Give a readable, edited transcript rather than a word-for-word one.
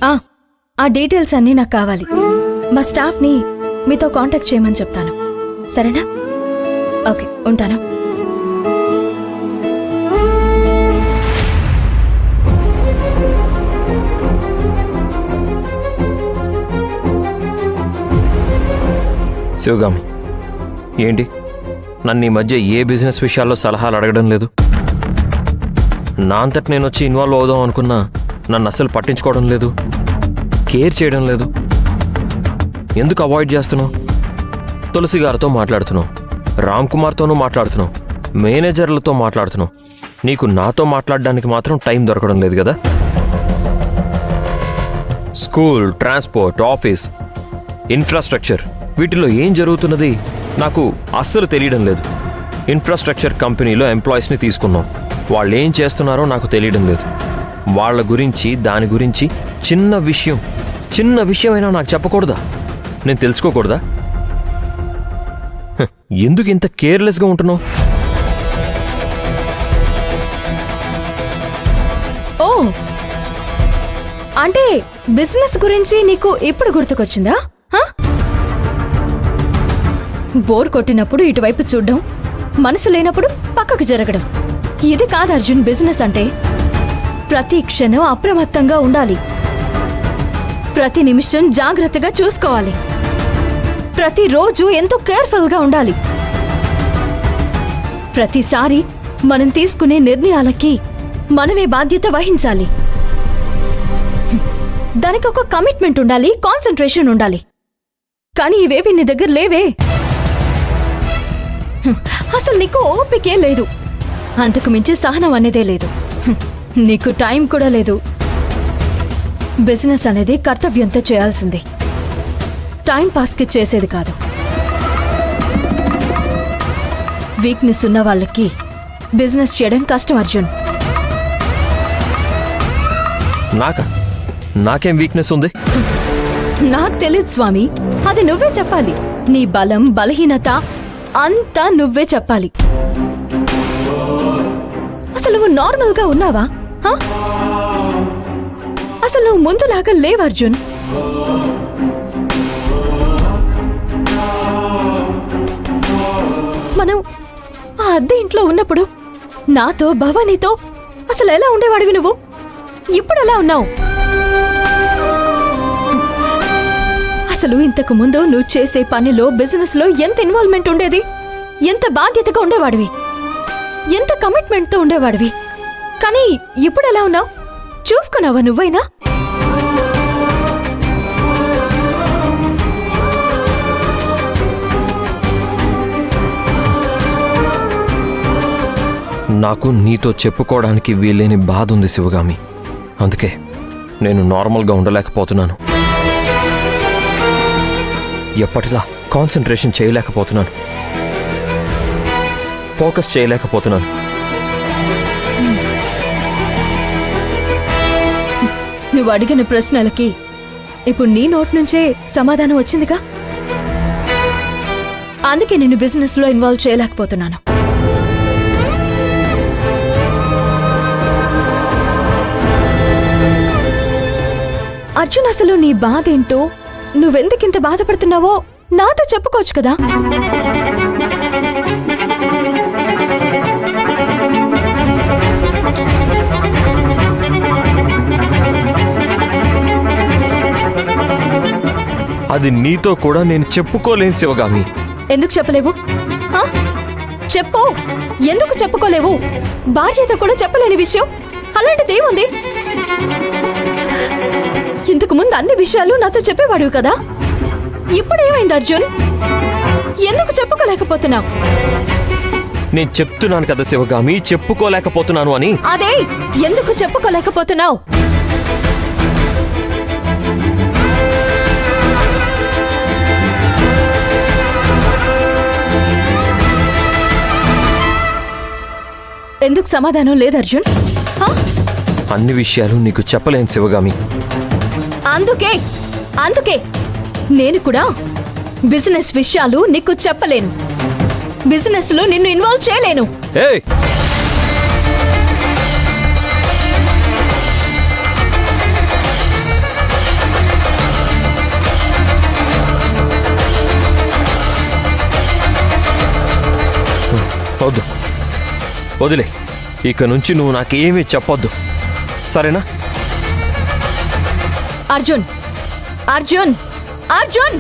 ఆ డీటెయిల్స్ అన్నీ నాకు కావాలి. మా స్టాఫ్ని మీతో కాంటాక్ట్ చేయమని చెప్తాను, సరేనా? ఓకే, ఉంటాను. శివగామి, ఏంటి నన్ను ఈ మధ్య ఏ బిజినెస్ విషయాల్లో సలహాలు అడగడం లేదు? నా అంతటి నేను వచ్చి ఇన్వాల్వ్ అవుదాం అనుకున్నా నన్ను అస్సలు పట్టించుకోవడం లేదు, కేర్ చేయడం లేదు. ఎందుకు అవాయిడ్ చేస్తున్నావు? తులసి గారితో మాట్లాడుతున్నావు, రామ్ కుమార్తోనూ మాట్లాడుతున్నావు, మేనేజర్లతో మాట్లాడుతున్నావు. నీకు నాతో మాట్లాడడానికి మాత్రం టైం దొరకడం లేదు కదా? స్కూల్, ట్రాన్స్పోర్ట్, ఆఫీస్, ఇన్ఫ్రాస్ట్రక్చర్, వీటిలో ఏం జరుగుతున్నది నాకు అస్సలు తెలియడం లేదు. ఇన్ఫ్రాస్ట్రక్చర్ కంపెనీలో ఎంప్లాయీస్ని తీసుకున్నాం, వాళ్ళు ఏం చేస్తున్నారో నాకు తెలియడం లేదు. వాళ్ళ గురించి, దాని గురించి చిన్న విషయమైనా నాకు చెప్పకూడదా? నేను తెలుసుకోకూడదా? ఎందుకు ఇంత కేర్లెస్గా ఉంటున్నావు? ఓ, అంటే బిజినెస్ గురించి నీకు ఇప్పుడు గుర్తుకొచ్చిందా? బోర్ కొట్టినప్పుడు ఇటువైపు చూడ్డం, మనసు లేనప్పుడు పక్కకు జరగడం, ఇది కాదు అర్జున్ బిజినెస్ అంటే. ప్రతి క్షణం అప్రమత్తంగా ఉండాలి, ప్రతి నిమిషం జాగ్రత్తగా చూసుకోవాలి, ప్రతిరోజు ఎంతో కేర్ఫుల్గా ఉండాలి. ప్రతిసారి మనం తీసుకునే నిర్ణయాలకి మనమే బాధ్యత వహించాలి. దానికి ఒక కమిట్మెంట్ ఉండాలి, కాన్సంట్రేషన్ ఉండాలి. కానీ ఇవేవి నీ దగ్గర లేవే. అసలు నీకు ఓపికే లేదు, అంతకు మించి సహనం అనేదే లేదు, నీకు టైం కూడా లేదు. బిజినెస్ అనేది కర్తవ్యంతో చేయాల్సింది, టైం పాస్కి చేసేది కాదు. వీక్నెస్ ఉన్న వాళ్ళకి బిజినెస్ చేయడం కష్టం అర్జున్. నాకేం వీక్నెస్ ఉంది? నాకు తెలియదు స్వామి, అది నువ్వే చెప్పాలి. నీ బలం, బలహీనత అంతా నువ్వే చెప్పాలి. అసలు నువ్వు నార్మల్గా ఉన్నావా? అసలు నువ్వు ముందులాగా లేవు అర్జున్. మనం ఆ అద్దె ఇంట్లో ఉన్నప్పుడు నాతో, భవానీతో అసలు ఎలా ఉండేవాడివి నువ్వు? ఇప్పుడు ఎలా ఉన్నావు? అసలు ఇంతకు ముందు నువ్వు చేసే పనిలో, బిజినెస్ లో ఎంత ఇన్వాల్వ్మెంట్ ఉండేది? ఎంత బాధ్యతగా ఉండేవాడివి, ఎంత కమిట్మెంట్తో ఉండేవాడివి. కానీ ఇప్పుడు ఎలా ఉన్నావు? చూసుకున్నావా నువ్వైనా? నాకు నీతో చెప్పుకోవడానికి వీలేని బాధ ఉంది శివగామి. అందుకే నేను నార్మల్గా ఉండలేకపోతున్నాను. ఎప్పటిలా కాన్సంట్రేషన్ చేయలేకపోతున్నాను, ఫోకస్ చేయలేకపోతున్నాను. నువ్వు అడిగిన ప్రశ్నలకి ఇప్పుడు నీ నోట్ నుంచే సమాధానం వచ్చిందిగా. అందుకే నేను బిజినెస్ లో ఇన్వాల్వ్ చేయలేకపోతున్నాను. అర్జున్, అసలు నీ బాధ ఏంటో, నువ్వెందుకింత బాధపడుతున్నావో నాతో చెప్పుకోవచ్చు కదా. అది నీతో కూడా నేను చెప్పుకోలేను శివగామి. ఎందుకు చెప్పలేవు? చెప్పు, ఎందుకు చెప్పుకోలేవు? భార్యతో కూడా చెప్పలేని విషయం అలాంటిదేముంది? ఇంతకు ముందు అన్ని విషయాలు నాతో చెప్పేవాడు కదా, ఇప్పుడేమైంది అర్జున్? ఎందుకు చెప్పుకోలేకపోతున్నావు? నేను చెప్తున్నాను కదా శివగామి, చెప్పుకోలేకపోతున్నాను అని. అదే, ఎందుకు చెప్పుకోలేకపోతున్నావు? ఎందుకు సమాధానం లేదు అర్జున్? అన్ని విషయాలు నీకు చెప్పలేను శివగామి. అందుకే నేను కూడా బిజినెస్ విషయాలు నీకు చెప్పలేను, బిజినెస్ లో నిన్ను ఇన్వాల్వ్ చేయలేను. వద్దు, వదిలే. ఇక నుంచి నువ్వు నాకేమీ చెప్పొద్దు, సరేనా? అర్జున్, అర్జున్, అర్జున్!